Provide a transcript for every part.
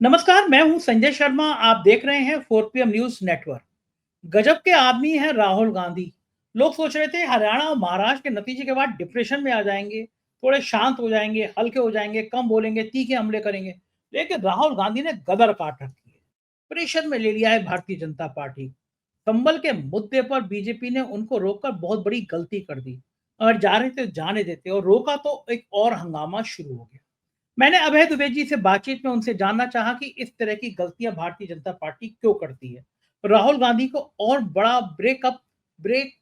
नमस्कार, मैं हूं संजय शर्मा। आप देख रहे हैं 4 PM न्यूज नेटवर्क। गजब के आदमी हैं राहुल गांधी। लोग सोच रहे थे हरियाणा और महाराष्ट्र के नतीजे के बाद डिप्रेशन में आ जाएंगे, थोड़े शांत हो जाएंगे, हल्के हो जाएंगे, कम बोलेंगे, तीखे हमले करेंगे। लेकिन राहुल गांधी ने गदर काट रखी है। प्रेशर में ले लिया है भारतीय जनता पार्टी। संबल के मुद्दे पर बीजेपी ने उनको रोककर बहुत बड़ी गलती कर दी। अगर जा रहे थे तो जाने देते, और रोका तो एक और हंगामा शुरू हो गया। मैंने अभय दुबे जी से बातचीत में उनसे जानना चाहा कि इस तरह की गलतियां भारतीय जनता पार्टी क्यों करती है, राहुल गांधी को और बड़ा ब्रेक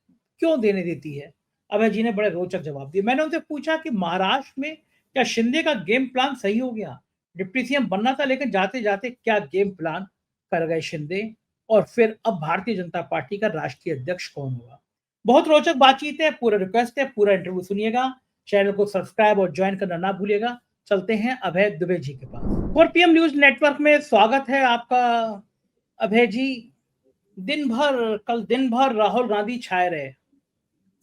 क्यों देने देती है। अभय जी ने बड़े रोचक जवाब दिए। मैंने उनसे पूछा कि महाराष्ट्र में क्या शिंदे का गेम प्लान सही हो गया। डिप्टी सीएम बनना था, लेकिन जाते जाते क्या गेम प्लान कर गए शिंदे। और फिर अब भारतीय जनता पार्टी का राष्ट्रीय अध्यक्ष कौन होगा। बहुत रोचक बातचीत है। पूरा रिक्वेस्ट है, पूरा इंटरव्यू सुनिएगा। चैनल को सब्सक्राइब और ज्वाइन करना ना भूलिएगा। चलते हैं अभय दुबे जी के पास। 4 PM न्यूज नेटवर्क में स्वागत है आपका, अभय जी। कल दिन भर राहुल गांधी छाए रहे।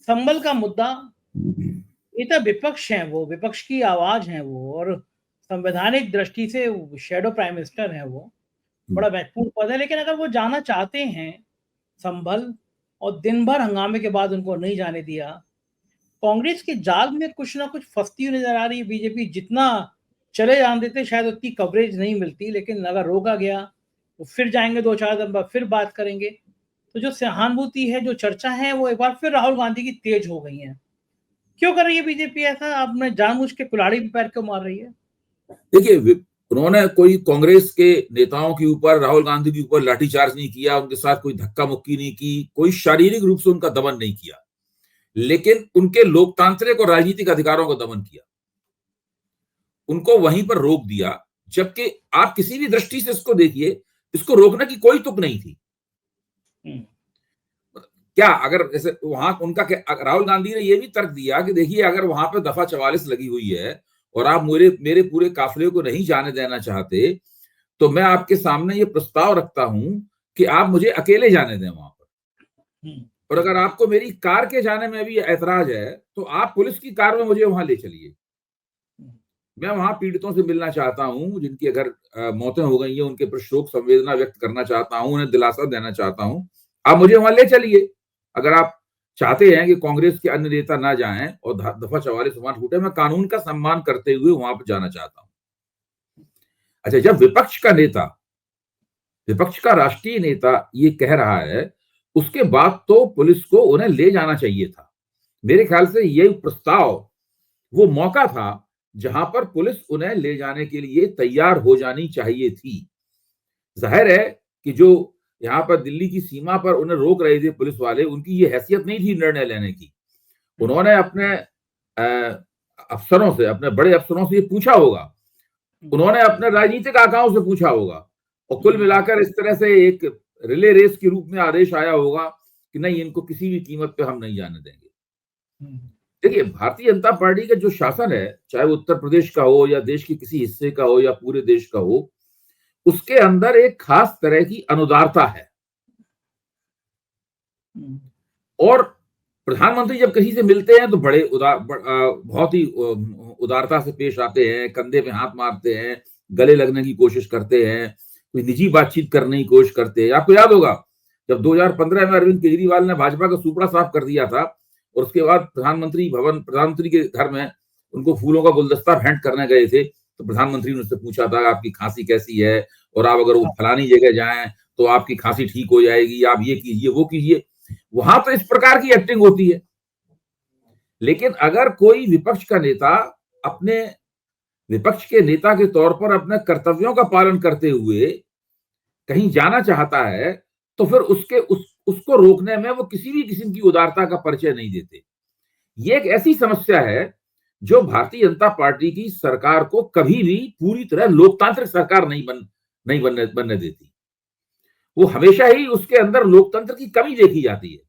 संबल का मुद्दा, नेता विपक्ष हैं, वो विपक्ष की आवाज हैं वो, और संवैधानिक दृष्टि से शैडो प्राइम मिनिस्टर हैं वो। बड़ा महत्वपूर्ण पद है, लेकिन अगर वो जाना चाहते हैं संभल, और दिन भर हंगामे के बाद उनको नहीं जाने दिया। कांग्रेस के जाल में कुछ ना कुछ फंसती हुई नजर आ रही है बीजेपी। जितना चले जान देते शायद उतनी कवरेज नहीं मिलती, लेकिन अगर रोका गया तो फिर जाएंगे, दो चार दिन बाद फिर बात करेंगे। तो जो सहानुभूति है, जो चर्चा है, वो एक बार फिर राहुल गांधी की तेज हो गई है। क्यों कर रही है बीजेपी ऐसा? आपने जानबूझ के कुल्हाड़ी पे पैर क्यों मार रही है? देखिए, उन्होंने कोई कांग्रेस के नेताओं के ऊपर, राहुल गांधी के ऊपर लाठीचार्ज नहीं किया, उनके साथ कोई धक्का मुक्की नहीं की, कोई शारीरिक रूप से उनका दमन नहीं किया, लेकिन उनके लोकतांत्रिक और राजनीतिक अधिकारों का दमन किया, उनको वहीं पर रोक दिया। जबकि आप किसी भी दृष्टि से इसको देखिए, इसको रोकने की कोई तुक नहीं थी। क्या अगर जैसे वहां उनका राहुल गांधी ने यह भी तर्क दिया कि देखिए, अगर वहां पर दफा 44 लगी हुई है और आप मेरे पूरे काफिले को नहीं जाने देना चाहते, तो मैं आपके सामने ये प्रस्ताव रखता हूं कि आप मुझे अकेले जाने दें वहां पर। और अगर आपको मेरी कार के जाने में भी ऐतराज है, तो आप पुलिस की कार में मुझे वहां ले चलिए। मैं वहां पीड़ितों से मिलना चाहता हूं, जिनकी अगर मौतें हो गई हैं, उनके पर शोक संवेदना व्यक्त करना चाहता हूं, उन्हें दिलासा देना चाहता हूं। आप मुझे वहां ले चलिए। अगर आप चाहते हैं कि कांग्रेस के अन्य नेता ना जाएं और दफा 44 वहां टूटे, मैं कानून का सम्मान करते हुए वहां पर जाना चाहता हूं। अच्छा, जब विपक्ष का राष्ट्रीय नेता ये कह रहा है, उसके बाद तो पुलिस को उन्हें ले जाना चाहिए था। मेरे ख्याल से ये प्रस्ताव वो मौका था जहां पर पुलिस उन्हें ले जाने के लिए तैयार हो जानी चाहिए थी। जाहिर है कि जो यहाँ पर दिल्ली की सीमा पर उन्हें रोक रहे थे पुलिस वाले, उनकी ये हैसियत नहीं थी निर्णय लेने की। उन्होंने अपने अफसरों से, अपने बड़े अफसरों से ये पूछा होगा, उन्होंने अपने राजनीतिक आकाओं से पूछा होगा, और कुल मिलाकर इस तरह से एक रिले रेस के रूप में आदेश आया होगा कि नहीं, इनको किसी भी कीमत पे हम नहीं जाने देंगे। देखिए, भारतीय जनता पार्टी का जो शासन है, चाहे वो उत्तर प्रदेश का हो या देश के किसी हिस्से का हो या पूरे देश का हो, उसके अंदर एक खास तरह की अनुदारता है। और प्रधानमंत्री जब किसी से मिलते हैं तो बहुत ही उदारता से पेश आते हैं, कंधे पे हाथ मारते हैं, गले लगने की कोशिश करते हैं, कोई निजी बातचीत करने की कोशिश करते हैं। आपको याद होगा जब 2015 में अरविंद केजरीवाल ने भाजपा का सुपड़ा साफ कर दिया था, और उसके बाद प्रधानमंत्री के घर में उनको फूलों का गुलदस्ता भेंट करने गए थे, तो प्रधानमंत्री ने उससे पूछा था आपकी खांसी कैसी है, और आप अगर वो फलानी जगह जाएं तो आपकी खांसी ठीक हो जाएगी, आप ये कीजिए वो कीजिए। वहां तो इस प्रकार की एक्टिंग होती है। लेकिन अगर कोई विपक्ष का नेता अपने विपक्ष के नेता के तौर पर अपने कर्तव्यों का पालन करते हुए कहीं जाना चाहता है, तो फिर उसको रोकने में वो किसी भी किस्म की उदारता का परिचय नहीं देते। ये एक ऐसी समस्या है जो भारतीय जनता पार्टी की सरकार को कभी भी पूरी तरह लोकतांत्रिक सरकार नहीं बनने देती। वो हमेशा ही उसके अंदर लोकतंत्र की कमी देखी जाती है।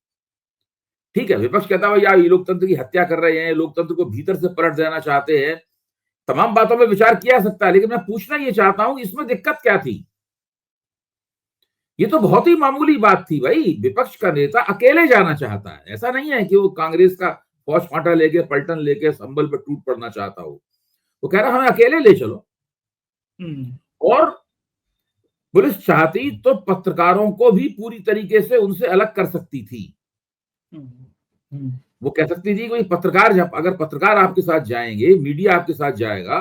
ठीक है, विपक्ष कहता है यार ये लोकतंत्र की हत्या कर रहे हैं, लोकतंत्र को भीतर से पलट देना चाहते हैं। तमाम बातों में विचार किया सकता है, लेकिन मैं पूछना ये चाहता हूं इसमें दिक्कत क्या थी। ये तो बहुत ही मामूली बात थी भाई। विपक्ष का नेता अकेले जाना चाहता है, ऐसा नहीं है कि वो कांग्रेस का फौज फांटा लेके, पलटन लेके संभल पर टूट पड़ना चाहता हो। वो कह रहा हमें अकेले ले चलो। और पुलिस चाहती तो पत्रकारों को भी पूरी तरीके से उनसे अलग कर सकती थी। वो कह सकती थी कि पत्रकार, अगर पत्रकार आपके साथ जाएंगे, मीडिया आपके साथ जाएगा,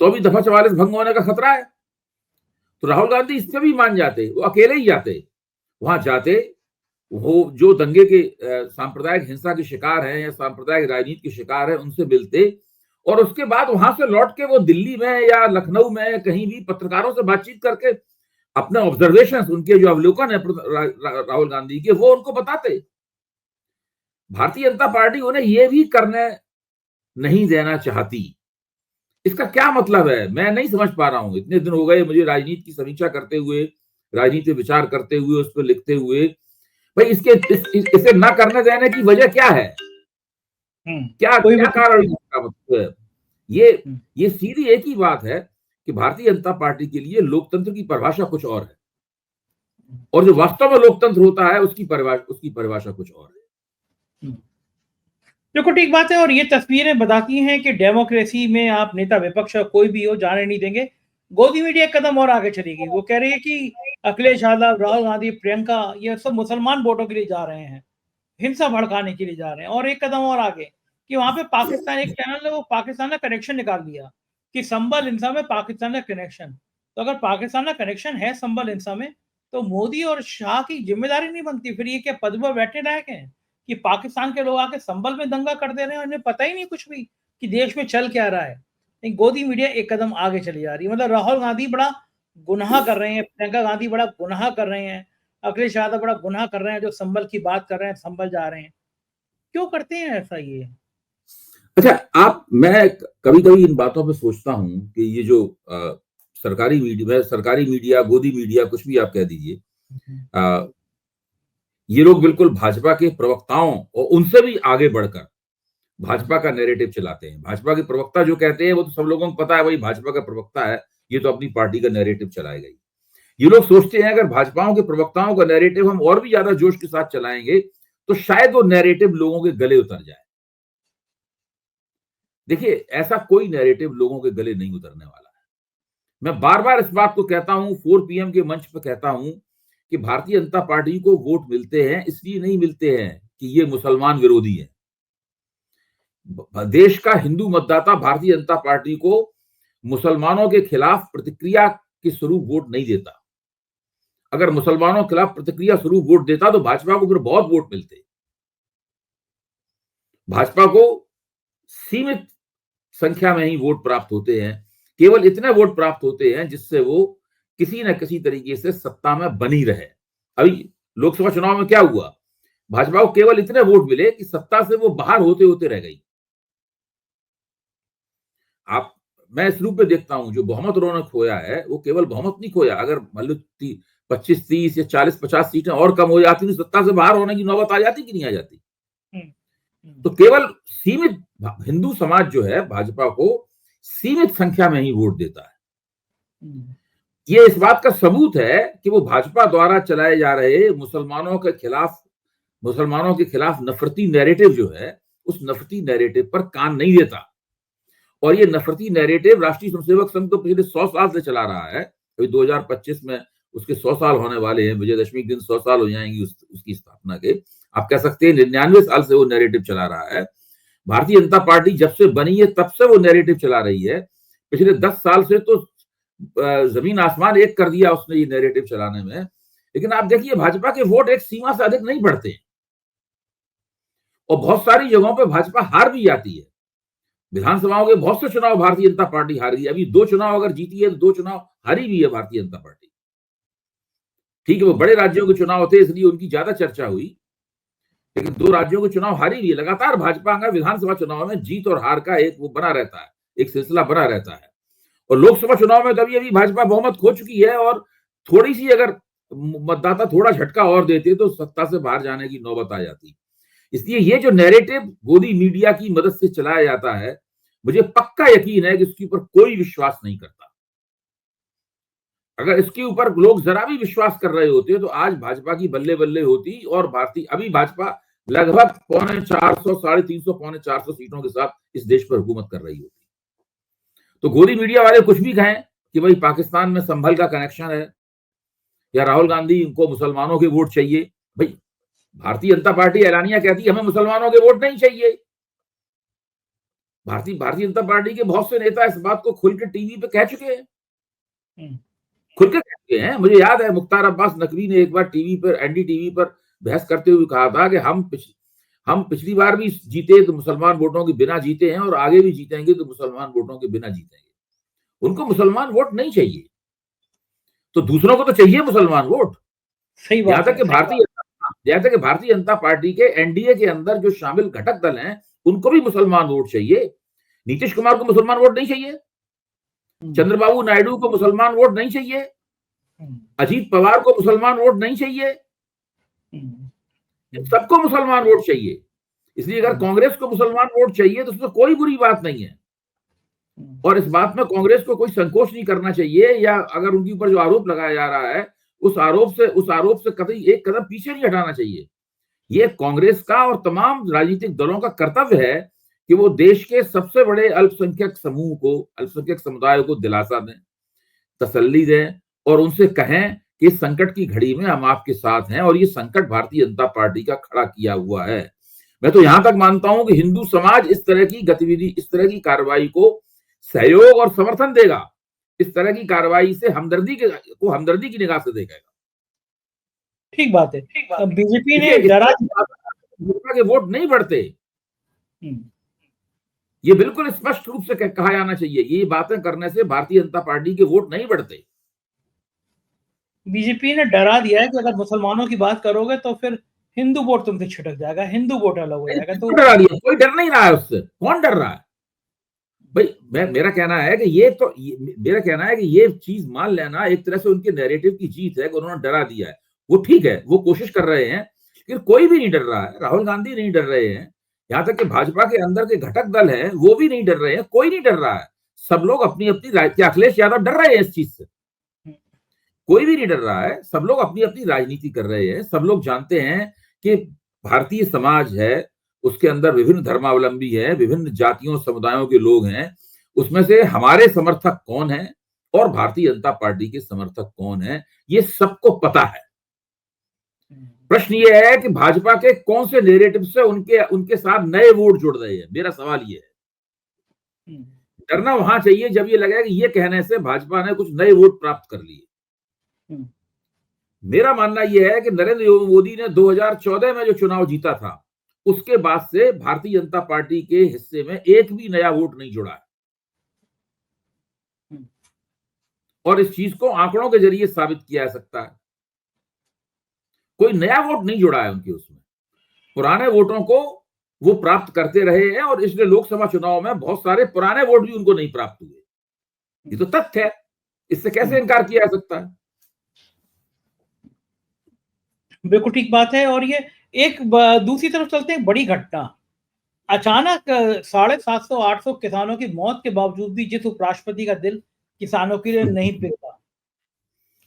तो भी दफा 44 भंग होने का खतरा है। तो राहुल गांधी इससे भी मान जाते, वो अकेले ही जाते, वहां जाते, वो जो दंगे के सांप्रदायिक हिंसा के शिकार हैं या सांप्रदायिक राजनीति के शिकार हैं उनसे मिलते, और उसके बाद वहां से लौट के वो दिल्ली में या लखनऊ में या कहीं भी पत्रकारों से बातचीत करके अपने ऑब्जर्वेशन, उनके जो अवलोकन है राहुल गांधी के, वो उनको बताते। भारतीय जनता पार्टी उन्हें ये भी करने नहीं देना चाहती। इसका क्या मतलब है, मैं नहीं समझ पा रहा हूं। इतने दिन हो गए मुझे राजनीति की समीक्षा करते हुए, राजनीति विचार करते हुए, उस पर लिखते हुए, भाई इसे ना करने देने की वजह क्या है? क्या कारण इसका मतलब है? ये सीधी एक ही बात है कि भारतीय जनता पार्टी के लिए लोकतंत्र की परिभाषा कुछ और है, और जो वास्तव में लोकतंत्र होता है उसकी परिभाषा कुछ और है। देखो ठीक बात है, और ये तस्वीरें बताती हैं कि डेमोक्रेसी में आप नेता विपक्ष कोई भी हो जाने नहीं देंगे। गोदी मीडिया एक कदम और आगे चलेगी। वो कह रही है कि अखिलेश यादव, राहुल गांधी, प्रियंका, ये सब मुसलमान वोटों के लिए जा रहे हैं, हिंसा भड़काने के लिए जा रहे हैं। और एक कदम और आगे कि वहां पे पाकिस्तान, एक चैनल है वो पाकिस्तान का कनेक्शन निकाल दिया कि संबल हिंसा में पाकिस्तान का कनेक्शन। तो अगर पाकिस्तान का कनेक्शन है संबल हिंसा में, तो मोदी और शाह की जिम्मेदारी नहीं बनती। फिर ये क्या पद पर बैठे लायक हैं कि पाकिस्तान के लोग आके संबल में दंगा कर दे रहे हैं, उन्हें पता ही नहीं कुछ भी कि देश में चल क्या रहा है। लेकिन गोदी मीडिया एक कदम आगे चली जा रही है। मतलब राहुल गांधी बड़ा गुनाह कर रहे हैं, प्रियंका गांधी बड़ा गुनाह कर रहे हैं, अखिलेश यादव बड़ा गुनाह कर रहे हैं, जो संबल की बात कर रहे हैं, संबल जा रहे हैं। क्यों करते हैं ऐसा ये? अच्छा, मैं कभी कभी इन बातों पे सोचता हूं कि ये जो सरकारी मीडिया, गोदी मीडिया, कुछ भी आप कह दीजिए, ये लोग बिल्कुल भाजपा के प्रवक्ताओं और उनसे भी आगे बढ़कर भाजपा का नैरेटिव चलाते हैं। भाजपा के प्रवक्ता जो कहते हैं वो तो सब लोगों को पता है, वही भाजपा का प्रवक्ता है, ये तो अपनी पार्टी का नैरेटिव चलाएगा ही। ये लोग सोचते हैं अगर भाजपाओं के प्रवक्ताओं का नैरेटिव हम और भी ज्यादा जोश के साथ चलाएंगे तो शायद वो नैरेटिव लोगों के गले उतर जाए। देखिए, ऐसा कोई नैरेटिव लोगों के गले नहीं उतरने वाला है। मैं बार बार इस बात को कहता हूं, 4 PM के मंच पर कहता हूं कि भारतीय जनता पार्टी को वोट मिलते हैं इसलिए नहीं मिलते हैं कि ये मुसलमान विरोधी है। देश का हिंदू मतदाता भारतीय जनता पार्टी को मुसलमानों के खिलाफ प्रतिक्रिया के स्वरूप वोट नहीं देता। अगर मुसलमानों के खिलाफ प्रतिक्रिया स्वरूप वोट देता तो भाजपा को फिर बहुत वोट मिलते। भाजपा को सीमित संख्या में ही वोट प्राप्त होते हैं, केवल इतने वोट प्राप्त होते हैं जिससे वो किसी न किसी तरीके से सत्ता में बनी रहे। अभी लोकसभा चुनाव में क्या हुआ, भाजपा को केवल इतने वोट मिले कि सत्ता से वो बाहर होते होते रह गई। मैं इस रूप में देखता हूं, जो बहुमत उन्होंने खोया है वो केवल बहुमत नहीं खोया। अगर मान लो 25, 30 या 40, 50 सीटें और कम हो जाती तो सत्ता से बाहर होने की नौबत आ जाती कि नहीं आ जाती? तो केवल सीमित हिंदू समाज जो है भाजपा को सीमित संख्या में ही वोट देता है। ये इस बात का सबूत है कि वो भाजपा द्वारा चलाए जा रहे मुसलमानों के खिलाफ नफरती नैरेटिव जो है, उस नफरती नैरेटिव पर कान नहीं देता। और ये नफरती नैरेटिव राष्ट्रीय स्वयंसेवक संघ तो पिछले 100 साल से चला रहा है। अभी 2025 में उसके 100 साल होने वाले हैं, विजयदशमी के दिन 100 साल हो जाएंगी उसकी स्थापना के। आप कह सकते हैं 99 साल से वो नैरेटिव चला रहा है। भारतीय जनता पार्टी जब से बनी है तब से वो नैरेटिव चला रही है। पिछले 10 साल से तो जमीन आसमान एक कर दिया उसने ये नैरेटिव चलाने में। लेकिन आप देखिए, भाजपा के वोट एक सीमा से अधिक नहीं बढ़ते और बहुत सारी जगहों पर भाजपा हार भी जाती है। विधानसभाओं के बहुत से चुनाव भारतीय जनता पार्टी हार गई। अभी 2 चुनाव अगर जीती है तो 2 चुनाव हारी भी है भारतीय जनता पार्टी। ठीक है, वो बड़े राज्यों के चुनाव थे इसलिए उनकी ज्यादा चर्चा हुई, लेकिन 2 राज्यों के चुनाव हारी भी है। लगातार भाजपा का विधानसभा चुनाव में जीत और हार का एक वो बना रहता है, एक सिलसिला बना रहता है। और लोकसभा चुनाव में तभी अभी भाजपा बहुमत खो चुकी है और थोड़ी सी अगर मतदाता थोड़ा झटका और देते तो सत्ता से बाहर जाने की नौबत आ जाती। इसलिए ये जो नैरेटिव गोदी मीडिया की मदद से चलाया जाता है, मुझे पक्का यकीन है कि इसके ऊपर कोई विश्वास नहीं करता। अगर इसके ऊपर लोग जरा भी विश्वास कर रहे होते तो आज भाजपा की बल्ले बल्ले होती और अभी भाजपा लगभग 350, 350, 450 सीटों के साथ इस देश पर हुकूमत कर रही होती। तो गोदी मीडिया वाले कुछ भी कहें, कि भाई पाकिस्तान में संभल का कनेक्शन है, या राहुल गांधी को मुसलमानों के वोट चाहिए। भाई भारतीय जनता पार्टी एलानिया कहती है हमें मुसलमानों के वोट नहीं चाहिए। भारतीय जनता पार्टी के बहुत से नेता इस बात को खुल के टीवी पे कह चुके हैं, खुल के कह चुके हैं। मुझे याद है मुख्तार अब्बास नकवी ने एक बार टीवी पर, एनडीटीवी पर बहस करते हुए कहा था कि हम पिछली बार भी जीते तो मुसलमान वोटों के बिना जीते हैं और आगे भी जीतेंगे तो मुसलमान वोटों के बिना जीतेंगे। उनको मुसलमान वोट नहीं चाहिए, तो दूसरों को तो चाहिए मुसलमान वोट। सही बात। यहाँ तक कि भारतीय जनता पार्टी के एनडीए के अंदर जो शामिल घटक दल हैं उनको भी मुसलमान वोट चाहिए। नीतीश कुमार को मुसलमान वोट नहीं चाहिए, चंद्रबाबू नायडू को मुसलमान वोट नहीं चाहिए, अजीत पवार को मुसलमान वोट नहीं चाहिए, सबको मुसलमान वोट चाहिए। इसलिए अगर कांग्रेस को मुसलमान वोट चाहिए तो उसमें कोई बुरी बात नहीं है, और इस बात में कांग्रेस को कोई संकोच नहीं करना चाहिए, या अगर उनके ऊपर जो आरोप लगाया जा रहा है उस आरोप से कतई एक कदम पीछे नहीं हटाना चाहिए। ये कांग्रेस का और तमाम राजनीतिक दलों का कर्तव्य है कि वो देश के सबसे बड़े अल्पसंख्यक समूह को, अल्पसंख्यक समुदाय को दिलासा दें, तसल्ली दें और उनसे कहें कि इस संकट की घड़ी में हम आपके साथ हैं और ये संकट भारतीय जनता पार्टी का खड़ा किया हुआ है। मैं तो यहां तक मानता हूं कि हिंदू समाज इस तरह की गतिविधि, इस तरह की कार्रवाई को सहयोग और समर्थन देगा। इस तरह की कार्रवाई से हमदर्दी की निगाह से देखेगा। ठीक बात है। बीजेपी ने डरा के वोट नहीं बढ़ते, ये बिल्कुल स्पष्ट रूप से कहा जाना चाहिए। ये बातें करने से भारतीय जनता पार्टी के वोट नहीं बढ़ते। बीजेपी ने डरा दिया है कि अगर मुसलमानों की बात करोगे तो फिर हिंदू वोट तुमसे छिटक जाएगा, हिंदू वोट अलग हो जाएगा। तो डरा दिया, कोई डर नहीं रहा है उससे। कौन डर रहा है भाई? मेरा कहना है कि ये चीज मान लेना एक तरह से उनके नैरेटिव की जीत है कि उन्होंने डरा दिया है। वो ठीक है, वो कोशिश कर रहे हैं, लेकिन कोई भी नहीं डर रहा है। राहुल गांधी नहीं डर रहे हैं, यहाँ तक कि भाजपा के अंदर के घटक दल हैं वो भी नहीं डर रहे हैं, कोई नहीं डर रहा है। सब लोग अपनी अपनी, अखिलेश यादव डर रहे हैं इस चीज से? कोई भी नहीं डर रहा है। सब लोग अपनी अपनी राजनीति कर रहे हैं। सब लोग जानते हैं कि भारतीय समाज है, उसके अंदर विभिन्न धर्मावलंबी है, विभिन्न जातियों समुदायों के लोग हैं। उसमें से हमारे समर्थक कौन है और भारतीय जनता पार्टी के समर्थक कौन है, ये सबको पता है। प्रश्न ये है कि भाजपा के कौन से नैरेटिव से उनके साथ नए वोट जुड़ रहे हैं। मेरा सवाल ये है। डरना वहां चाहिए जब ये लगेगा कि ये कहने से भाजपा ने कुछ नए वोट प्राप्त कर लिए। मेरा मानना यह है कि नरेंद्र मोदी ने 2014 में जो चुनाव जीता था उसके बाद से भारतीय जनता पार्टी के हिस्से में एक भी नया वोट नहीं जुड़ा है, और इस चीज को आंकड़ों के जरिए साबित किया जा सकता है। कोई नया वोट नहीं जुड़ा है उनके उसमें, पुराने वोटों को वो प्राप्त करते रहे हैं, और इसलिए लोकसभा चुनाव में बहुत सारे पुराने वोट भी उनको नहीं प्राप्त हुए। ये तो तथ्य है, इससे कैसे इनकार किया जा सकता है? बिल्कुल ठीक बात है। और ये एक दूसरी तरफ चलते हैं, बड़ी घटना। अचानक 750-800 किसानों की मौत के बावजूद भी जिस उपराष्ट्रपति का दिल किसानों के लिए नहीं पिघला,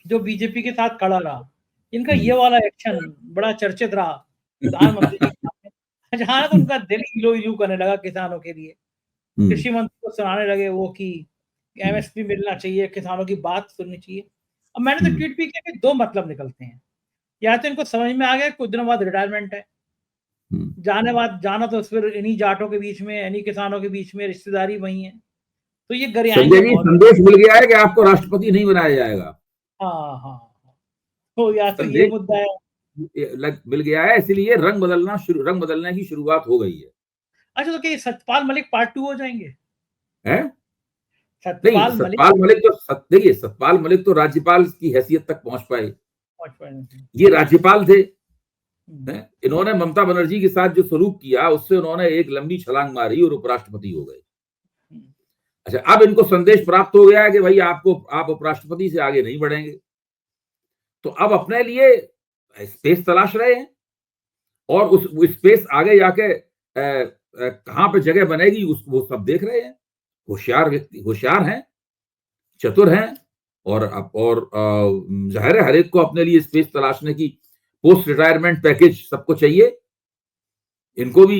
जो बीजेपी के साथ खड़ा रहा, इनका ये वाला एक्शन बड़ा चर्चित रहा प्रधानमंत्री के सामने। अचानक उनका दिल इलू इलू करने लगा किसानों के लिए। कृषि मंत्री को सुनाने लगे वो कि एमएसपी मिलना चाहिए, किसानों की बात सुननी चाहिए। अब मैंने तो ट्वीट भी किया कि दो मतलब निकलते हैं, या तो इनको समझ में आ गया कुछ दिनों बाद रिटायरमेंट है, जाना तो फिर इन्हीं जाटों के बीच में, इन्हीं किसानों के बीच में, रिश्तेदारी वही है, तो ये संदेश मिल गया है कि आपको राष्ट्रपति नहीं बनाया जाएगा। हाँ, तो या तो ये मुद्दा है, मिल गया है, इसलिए रंग बदलने की शुरुआत हो गई है। अच्छा, तो क्या सतपाल मलिक पार्ट 2 हो जाएंगे? सतपाल मलिक तो राज्यपाल की हैसियत तक पहुंच पाए, ये राज्यपाल थे। इन्होंने ममता बनर्जी के साथ जो सलूक किया उससे उन्होंने एक लंबी छलांग मारी और उपराष्ट्रपति हो गए। अच्छा, अब इनको संदेश प्राप्त हो गया है कि भाई आप उपराष्ट्रपति से आगे नहीं बढ़ेंगे, तो अब अपने लिए स्पेस तलाश रहे हैं, और उस स्पेस आगे जाके कहां पे जगह बनेगी वो सब देख रहे हैं। होशियार हैं, चतुर हैं, और जाहिर है हर एक को अपने लिए स्पेस तलाशने की पोस्ट रिटायरमेंट पैकेज सबको चाहिए, इनको भी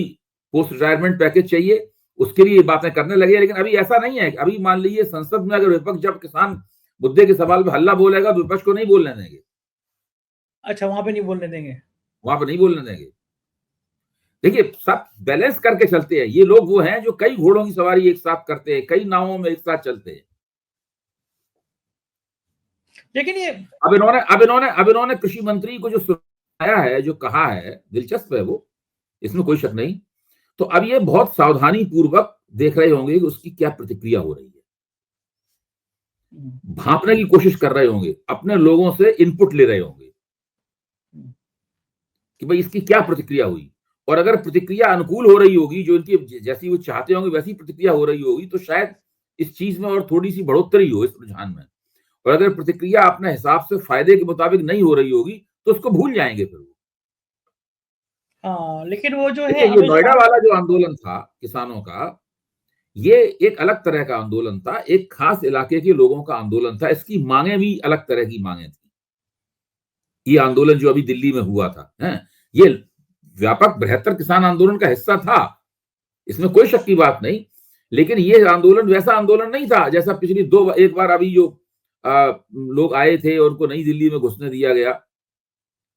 पोस्ट रिटायरमेंट पैकेज चाहिए, उसके लिए बातें करने लगे। लेकिन अभी ऐसा नहीं है। अभी मान लीजिए संसद में अगर विपक्ष जब किसान मुद्दे के सवाल पे हल्ला बोलेगा तो विपक्ष को नहीं बोलने देंगे। अच्छा, वहां पे नहीं बोलने देंगे। वहां पे नहीं बोलने देंगे। देखिए, सब बैलेंस करके चलते हैं। ये लोग वो हैं जो कई घोड़ों की सवारी एक साथ करते हैं, कई नावों में एक साथ चलते हैं। लेकिन ये अब इन्होंने कृषि मंत्री को जो सुनाया है, जो कहा है, दिलचस्प है वो, इसमें कोई शक नहीं। तो अब ये बहुत सावधानी पूर्वक देख रहे होंगे कि उसकी क्या प्रतिक्रिया हो रही है, भांपने की कोशिश कर रहे होंगे, अपने लोगों से इनपुट ले रहे होंगे कि भाई इसकी क्या प्रतिक्रिया हुई। और अगर प्रतिक्रिया अनुकूल हो रही होगी, जो इनकी जैसी वो चाहते होंगे वैसी प्रतिक्रिया हो रही होगी, तो शायद इस चीज में और थोड़ी सी बढ़ोतरी हो इस रुझान में। और अगर प्रतिक्रिया अपने हिसाब से फायदे के मुताबिक नहीं हो रही होगी तो उसको भूल जाएंगे फिर वो। हाँ, लेकिन वो जो है देखिए, ये अमित नोएडा शाह। वाला जो आंदोलन था किसानों का, ये एक अलग तरह का आंदोलन था, एक खास इलाके के लोगों का आंदोलन था। इसकी मांगे भी अलग तरह की मांगे थी। ये आंदोलन जो अभी दिल्ली में हुआ था, ये व्यापक बृहत्तर किसान आंदोलन का हिस्सा था, इसमें कोई शक की बात नहीं। लेकिन ये आंदोलन वैसा आंदोलन नहीं था जैसा पिछली एक बार अभी जो लोग आए थे और उनको नई दिल्ली में घुसने दिया गया,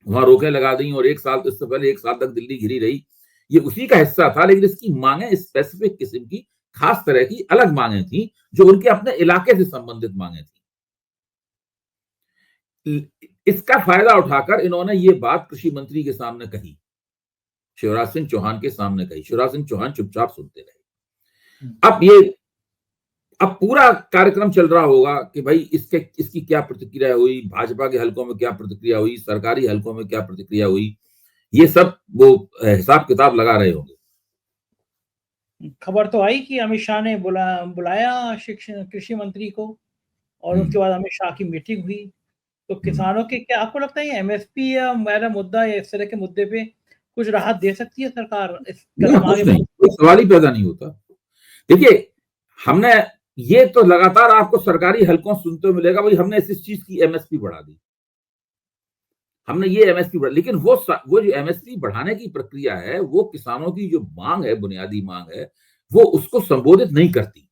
वहां रोकें लगा दी और एक साल, इससे पहले एक साल तक दिल्ली घिरी रही। ये उसी का हिस्सा था, लेकिन इसकी मांगे स्पेसिफिक किस्म की, खास तरह की अलग मांगे थी, जो उनके अपने इलाके से संबंधित मांगे थी। इसका फायदा उठाकर इन्होंने ये बात कृषि मंत्री के सामने कही, शिवराज सिंह चौहान के सामने कही। शिवराज सिंह चौहान चुपचाप सुनते रहे। अब पूरा कार्यक्रम चल रहा होगा कि भाई इसकी क्या प्रतिक्रिया हुई, भाजपा के हलकों में क्या प्रतिक्रिया हुई, सरकारी हलकों में क्या प्रतिक्रिया हुई, ये सब वो हिसाब किताब लगा रहे होंगे। खबर तो आई कि अमित शाह ने बुलाया कृषि मंत्री को, और उसके बाद अमित शाह की मीटिंग हुई। तो किसानों के क्या आपको लगता है एमएसपी या मेरा मुद्दा या इस तरह के मुद्दे पे कुछ राहत दे सकती है सरकार? इस कदम आगे कोई सवाल ही पैदा नहीं होता। देखिए, हमने ये तो लगातार आपको सरकारी हलकों सुनते मिलेगा, भाई हमने इस चीज की एमएसपी बढ़ा दी, हमने ये एमएसपी बढ़ा। लेकिन वो जो एमएसपी बढ़ाने की प्रक्रिया है, वो किसानों की जो मांग है, बुनियादी मांग है, वो उसको संबोधित नहीं करती।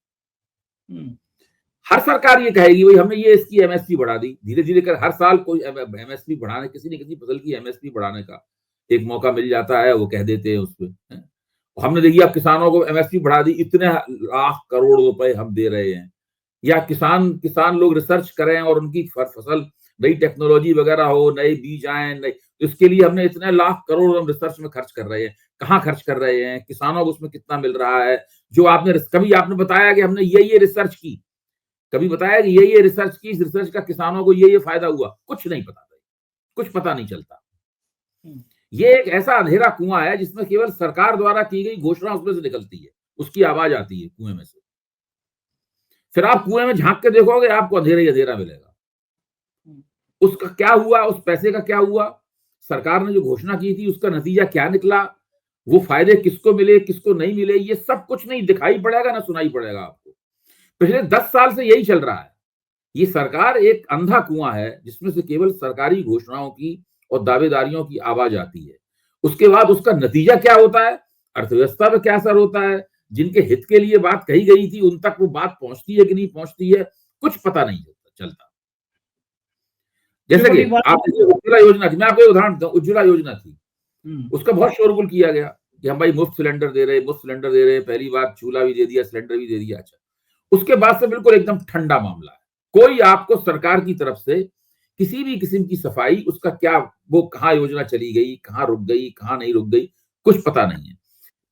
हर सरकार ये कहेगी भाई हमने ये इसकी एमएसपी बढ़ा दी, धीरे धीरे कर हर साल कोई एमएसपी बढ़ाने, किसी न किसी फसल की एमएसपी बढ़ाने का एक मौका मिल जाता है, वो कह देते हैं उसपे। हमने देखिए अब किसानों को एमएसपी बढ़ा दी, इतने लाख करोड़ रुपए हम दे रहे हैं। या किसान लोग रिसर्च करें और उनकी फसल, नई टेक्नोलॉजी वगैरह हो, नए बीज आए, इसके लिए हमने इतने लाख करोड़ हम रिसर्च में खर्च कर रहे हैं। कहाँ खर्च कर रहे हैं, किसानों को उसमें कितना मिल रहा है? जो कभी आपने बताया कि हमने ये रिसर्च की, कभी बताया कि ये रिसर्च की, इस रिसर्च का किसानों को ये फायदा हुआ? कुछ नहीं पता, कुछ पता नहीं चलता। ये एक ऐसा अंधेरा कुआं है जिसमें केवल सरकार द्वारा की गई घोषणा उसमें से निकलती है, उसकी आवाज आती है कुएं में से। फिर आप कुएं में झांक के देखोगे, आपको अंधेरा ही अंधेरा मिलेगा। उसका क्या हुआ, उस पैसे का क्या हुआ, सरकार ने जो घोषणा की थी उसका नतीजा क्या निकला, वो फायदे किसको मिले, किसको नहीं मिले, ये सब कुछ नहीं दिखाई पड़ेगा, ना सुनाई पड़ेगा आपको। पिछले 10 साल से यही चल रहा है। ये सरकार एक अंधा कुआं है जिसमें से केवल सरकारी घोषणाओं की और दावेदारियों की आवाज आती है। उसके बाद उसका नतीजा क्या होता है, अर्थव्यवस्था पे क्या असर होता है, जिनके हित के लिए बात कही गई थी उन तक वो बात पहुंचती है कि नहीं पहुंचती है, कुछ पता नहीं चलता। जैसे कि आपने उज्ज्वला योजना थी, मैं आपको उदाहरण दूं, उज्ज्वला योजना थी, उसका बहुत शोरगुल किया गया कि हम भाई मुफ्त सिलेंडर दे रहे हैं, पहली बार चूल्हा भी दे दिया, सिलेंडर भी दे दिया। अच्छा, उसके बाद से बिल्कुल एकदम ठंडा मामला है। कोई आपको सरकार की तरफ से किसी भी किस्म की सफाई, उसका क्या, वो कहाँ योजना चली गई, कहाँ रुक गई, कहाँ नहीं रुक गई, कुछ पता नहीं है।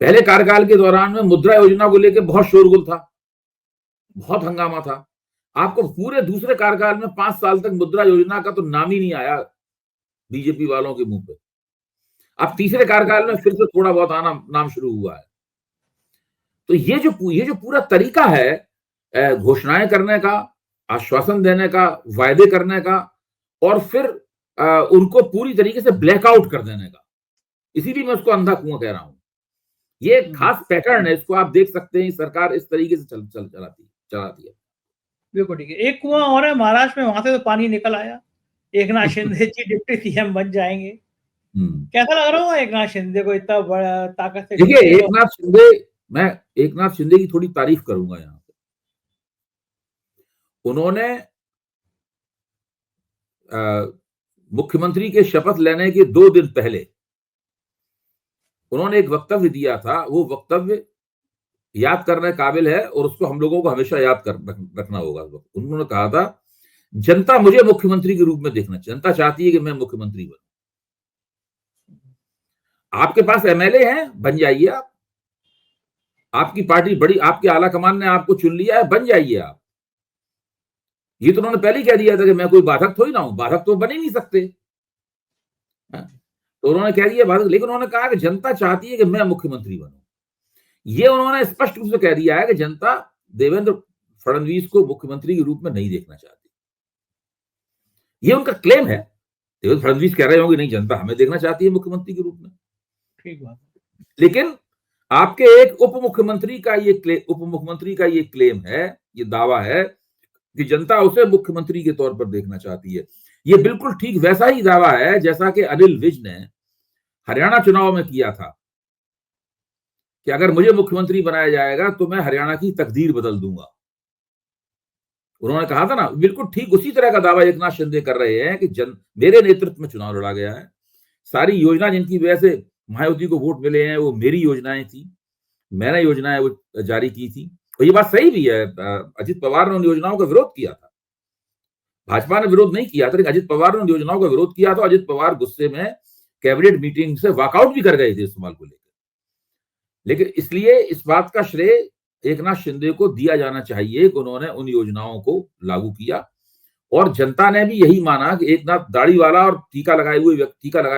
पहले कार्यकाल के दौरान में मुद्रा योजना को लेकर बहुत शोरगुल था, बहुत हंगामा था। आपको पूरे दूसरे कार्यकाल में 5 साल तक मुद्रा योजना का तो नाम ही नहीं आया बीजेपी वालों के मुंह पे। अब तीसरे कार्यकाल में फिर से थोड़ा बहुत आना नाम शुरू हुआ है। तो ये जो पूरा तरीका है घोषणाएं करने का, आश्वासन देने का, वायदे करने का, और फिर उनको पूरी तरीके से ब्लैकआउट कर देने का, इसीलिए मैं उसको अंधा कुआं कह रहा हूं। ये खास पैटर्न है, इसको आप देख सकते हैं, सरकार इस तरीके से चलाती है। बिल्कुल ठीक है। एक कुआं और है महाराष्ट्र में, वहां से तो पानी निकल आया। एकनाथ शिंदे जी डिप्टी सीएम बन जाएंगे। कैसा लग रहा है एकनाथ शिंदे को इतना बड़ा ताकत से? देखिए, मैं एकनाथ शिंदे की थोड़ी तारीफ करूंगा यहाँ पे। उन्होंने मुख्यमंत्री के शपथ लेने के 2 दिन पहले उन्होंने एक वक्तव्य दिया था। वो वक्तव्य याद करने काबिल है और उसको हम लोगों को हमेशा याद रखना होगा। उन्होंने कहा था, जनता मुझे मुख्यमंत्री के रूप में देखना, जनता चाहती है कि मैं मुख्यमंत्री बनूं। आपके पास एमएलए हैं, बन जाइए आप। आपकी पार्टी बड़ी, आपके आला कमान ने आपको चुन लिया है, बन जाइए आप। ये तो उन्होंने पहले ही कह दिया था कि मैं कोई बाधक थोड़ी ना हूं, बाधक तो बन ही नहीं सकते। तो उन्होंने कह दिया बाधक, लेकिन उन्होंने कहा कि जनता चाहती है कि मैं मुख्यमंत्री बनूं। ये उन्होंने स्पष्ट रूप से कह दिया है कि जनता देवेंद्र फडणवीस को मुख्यमंत्री के रूप में नहीं देखना चाहती। ये उनका क्लेम है। देवेंद्र फडणवीस कह रहे होंगे नहीं, जनता हमें देखना चाहती है मुख्यमंत्री के रूप में। ठीक बात। लेकिन आपके एक उप मुख्यमंत्री का ये क्लेम है, ये दावा है कि जनता उसे मुख्यमंत्री के तौर पर देखना चाहती है। ये बिल्कुल ठीक वैसा ही दावा है जैसा कि अनिल विज ने हरियाणा चुनाव में किया था कि अगर मुझे मुख्यमंत्री बनाया जाएगा तो मैं हरियाणा की तकदीर बदल दूंगा। उन्होंने कहा था ना, बिल्कुल ठीक उसी तरह का दावा एकनाथ शिंदे कर रहे हैं कि मेरे नेतृत्व में चुनाव लड़ा गया है। सारी योजना जिनकी वजह से मायावती को वोट मिले हैं वो मेरी योजनाएं थी, मैंने योजनाएं वो जारी की थी। और ये बात सही भी है। अजित पवार ने उन योजनाओं का विरोध किया था, भाजपा ने विरोध नहीं किया था, लेकिन अजित पवार ने उन योजनाओं का विरोध किया था। अजित पवार गुस्से में कैबिनेट मीटिंग से वॉकआउट भी कर गए थे इस सवाल को लेकर। लेकिन इसलिए इस बात का श्रेय एकनाथ शिंदे को दिया जाना चाहिए कि उन्होंने उन योजनाओं को लागू किया और जनता ने भी यही माना कि एकनाथ दाढ़ी वाला और टीका लगाए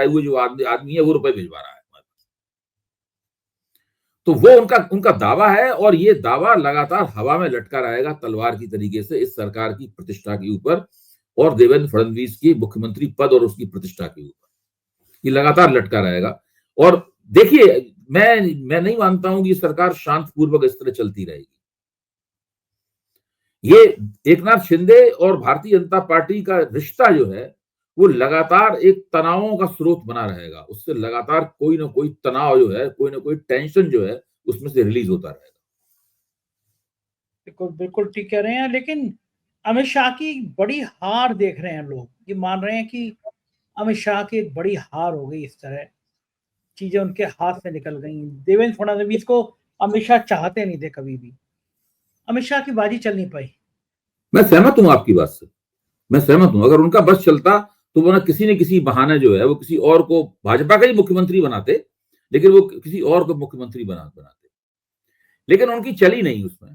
हुए जो आदमी है वो रुपए भिजवा रहा है। तो वो उनका दावा है और ये दावा लगातार हवा में लटका रहेगा तलवार की तरीके से इस सरकार की प्रतिष्ठा के ऊपर और देवेंद्र फडणवीस की मुख्यमंत्री पद और उसकी प्रतिष्ठा के ऊपर ये लगातार लटका रहेगा। और देखिए, मैं नहीं मानता हूं कि सरकार शांतिपूर्वक इस तरह चलती रहेगी। ये एकनाथ शिंदे और भारतीय जनता पार्टी का रिश्ता जो है वो लगातार एक तनावों का स्रोत बना रहेगा। उससे लगातार कोई ना कोई तनाव जो है, कोई ना कोई टेंशन जो है उसमें से रिलीज होता रहेगा। बिल्कुल बिल्कुल ठीक कह रहे हैं। लेकिन अमित शाह की बड़ी हार देख रहे हैं लोग, ये मान रहे हैं कि अमित शाह की एक बड़ी हार हो गई, इस तरह चीजें उनके हाथ से निकल गई। देवेंद्र फडणवीस को अमित शाह चाहते नहीं थे कभी भी, अमित शाह की बाजी चल नहीं पाई। मैं सहमत हूं आपकी बात से, मैं सहमत हूं। अगर उनका बस चलता तो वो ना किसी न किसी बहाने जो है वो किसी और को भाजपा का ही मुख्यमंत्री बनाते, लेकिन वो किसी और को मुख्यमंत्री बनाते। लेकिन उनकी चली नहीं उसमें।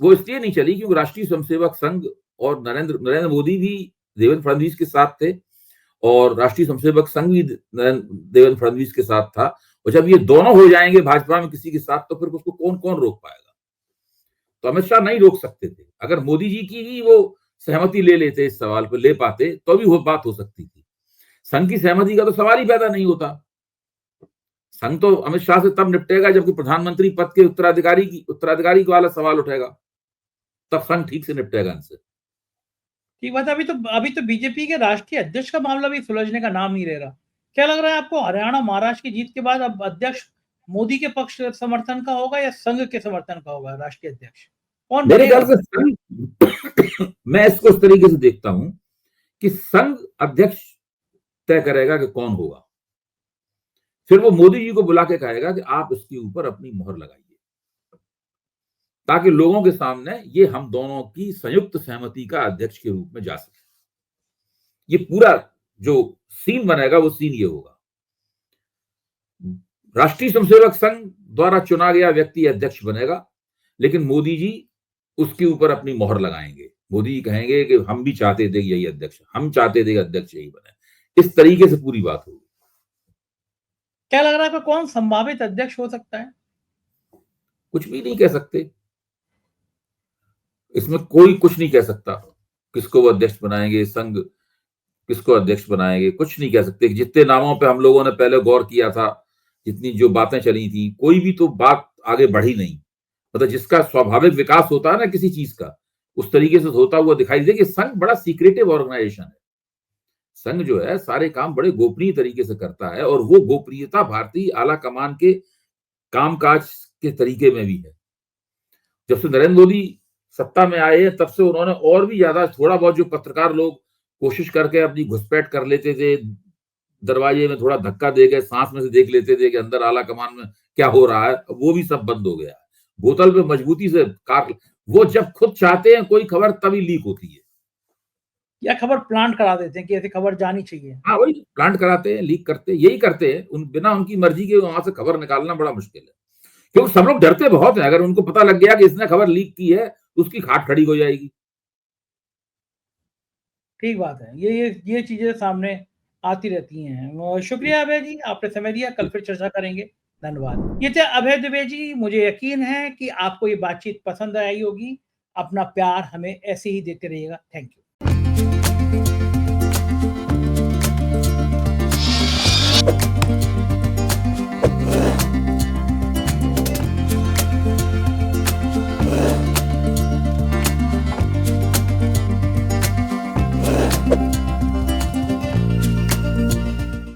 वो इसलिए नहीं चली क्योंकि राष्ट्रीय स्वयंसेवक संघ और नरेंद्र मोदी भी देवेंद्र फडणवीस के साथ थे और राष्ट्रीय स्वयंसेवक संघ भी देवेंद्र फडणवीस के साथ था। और जब ये दोनों हो जाएंगे भाजपा में किसी के साथ तो फिर उसको कौन कौन रोक पाएगा। तो अमित शाह नहीं रोक सकते थे। अगर मोदी जी की भी वो सहमति ले लेते, इस सवाल पर ले पाते तो भी वो बात हो सकती थी। संघ की सहमति का तो सवाल ही पैदा नहीं होता। संघ तो अमित शाह से तब निपटेगा जबकि प्रधानमंत्री पद के उत्तराधिकारी वाला सवाल उठेगा, तब संघ ठीक से निपटेगा इनसे। ठीक बात है। अभी तो बीजेपी के राष्ट्रीय अध्यक्ष का मामला भी सुलझने का नाम नहीं ले रहा। क्या लग रहा है आपको, हरियाणा महाराष्ट्र की जीत के बाद अब अध्यक्ष मोदी के पक्ष समर्थन का होगा या संघ के समर्थन का होगा राष्ट्रीय अध्यक्ष, कौन मेरे बनेगा? ख्याल से मैं इसको इस तरीके से देखता हूं कि संघ अध्यक्ष तय करेगा कि कौन होगा, फिर वो मोदी जी को बुला के कहेगा कि आप इसके ऊपर अपनी मोहर लगाइए ताकि लोगों के सामने ये हम दोनों की संयुक्त सहमति का अध्यक्ष के रूप में जा सके। ये पूरा जो सीन बनेगा वो सीन ये होगा, राष्ट्रीय स्वयंसेवक संघ द्वारा चुना गया व्यक्ति अध्यक्ष बनेगा, लेकिन मोदी जी उसके ऊपर अपनी मोहर लगाएंगे। मोदी जी कहेंगे कि हम भी चाहते थे यही अध्यक्ष, हम चाहते थे अध्यक्ष यही बने। इस तरीके से पूरी बात होगी। क्या लग रहा है आपको, कौन संभावित अध्यक्ष हो सकता है? कुछ भी नहीं कह सकते, इसमें कोई कुछ नहीं कह सकता। किसको वो अध्यक्ष बनाएंगे, संघ किसको अध्यक्ष बनाएंगे, कुछ नहीं कह सकते। जितने नामों पे हम लोगों ने पहले गौर किया था, जितनी जो बातें चली थी, कोई भी तो बात आगे बढ़ी नहीं। मतलब जिसका स्वाभाविक विकास होता है ना किसी चीज का, उस तरीके से होता हुआ दिखाई दे कि संघ बड़ा सीक्रेटिव ऑर्गेनाइजेशन है। संघ जो है सारे काम बड़े गोपनीय तरीके से करता है और वो गोपनीयता भारतीय आला कमान के कामकाज के तरीके में भी है। जब से नरेंद्र मोदी सत्ता में आए हैं तब से उन्होंने और भी ज्यादा, थोड़ा बहुत जो पत्रकार लोग कोशिश करके अपनी घुसपैठ कर लेते थे, दरवाजे में थोड़ा धक्का दे के सांस में से देख लेते थे कि अंदर आला कमान में क्या हो रहा है, वो भी सब बंद हो गया है। बोतल पे मजबूती से काट, वो जब खुद चाहते हैं कोई खबर तभी लीक होती है। या खबर प्लांट करा देते हैं कि ऐसी खबर जानी चाहिए। हाँ, वही प्लांट कराते हैं, लीक करते हैं, यही करते हैं। बिना उनकी मर्जी के वहां से खबर निकालना बड़ा मुश्किल है, क्योंकि सब लोग डरते बहुत हैं। अगर उनको पता लग गया कि इसने खबर लीक की है, तो उसकी खाट खड़ी हो जाएगी। ठीक बात है। ये चीज़ें सामने आती रहती हैं। शुक्रिया अभय जी, आपने समय दिया। कल फिर चर्चा करेंगे। धन्यवाद। ये थे अभय दुबे जी। मुझे यकीन है कि आपको ये बातचीत पसंद आई होगी। अपना प्यार हमें ऐसे ही देते रहिएगा। Thank you.